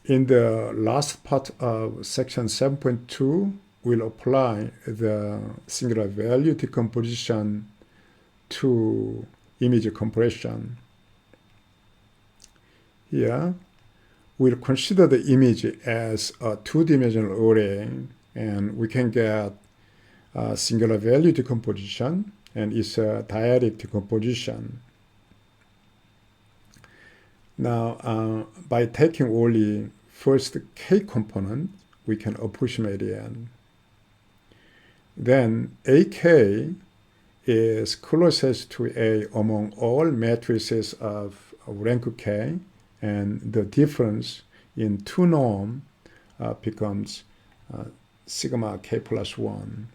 in the last part of section 7.2, we'll apply the singular value decomposition to image compression. Here, we'll consider the image as a two-dimensional array, and we can get singular value decomposition, and it's a dyadic decomposition. Now, by taking only first k component, we can approximate it. Then AK is closest to A among all matrices of rank k, and the difference in two norm becomes sigma k plus 1.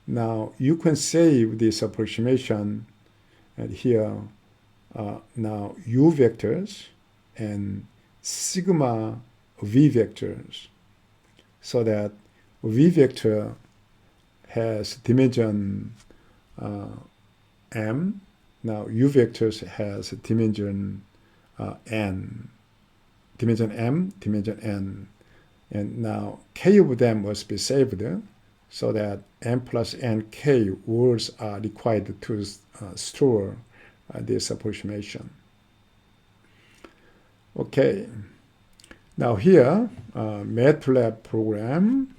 Now, you can save this approximation and here now u vectors and sigma v vectors, so that v vector has dimension m. Now u vectors has dimension n, dimension m, dimension n, and now k of them must be saved, so that m plus n k words are required to store this approximation. Okay, now here, MathTalent program,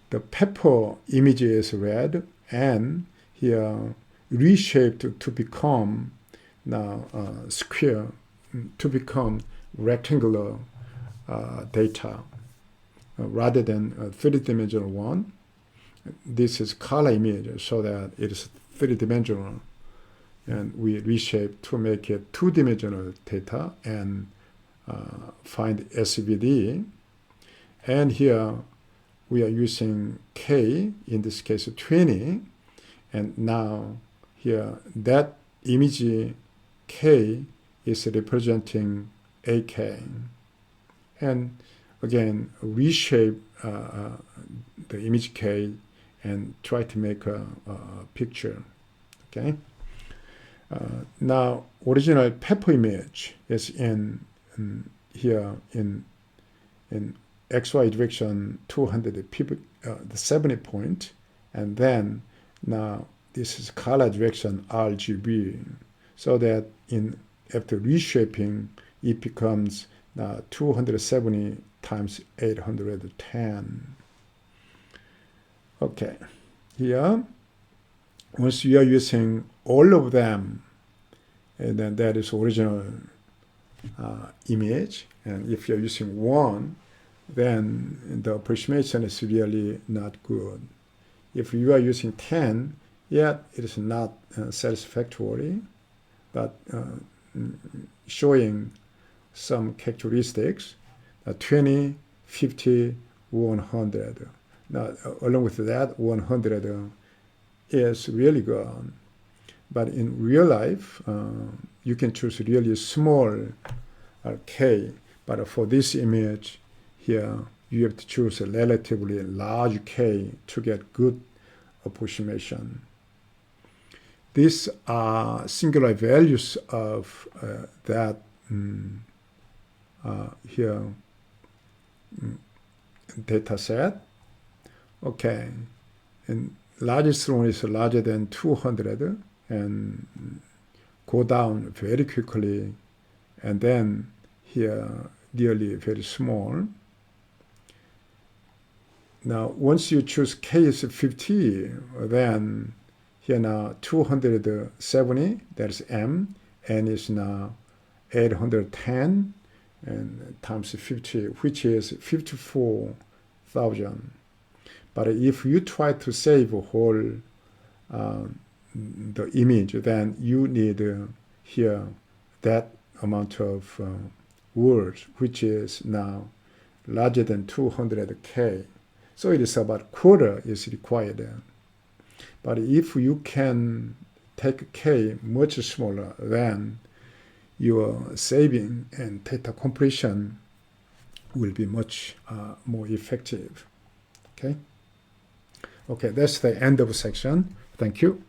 the pepper image is red, and here reshaped to become now square, to become rectangular data rather than three-dimensional one. This is color image, so that it is three-dimensional, and we reshape to make it two-dimensional data and find SVD. And here we are using k, in this case 20, and now here that image k is representing AK, and again reshape the image k and try to make a picture. Okay. Now original pepper image is in here in XY direction 270 point, and then now this is color direction RGB, so that after reshaping it becomes 270 times 810. Okay, here once you are using all of them, and then that is original image, and if you're using one, then the approximation is really not good. If you are using 10, yet it is not satisfactory, but showing some characteristics, 20, 50, 100. Now, along with that, 100 is really good. But in real life, you can choose really small k, but for this image here, you have to choose a relatively large k to get good approximation. These are singular values of that here data set. Okay, and largest one is larger than 200 and go down very quickly, and then here nearly very small. Now once you choose k is 50, then here now 270, that's m, n is now 810 and times 50, which is 54,000. But if you try to save a whole the image, then you need here that amount of words, which is now larger than 200k. So it is about quarter is required. But if you can take k much smaller, then your saving and data compression will be much more effective. Okay. Okay, that's the end of section. Thank you.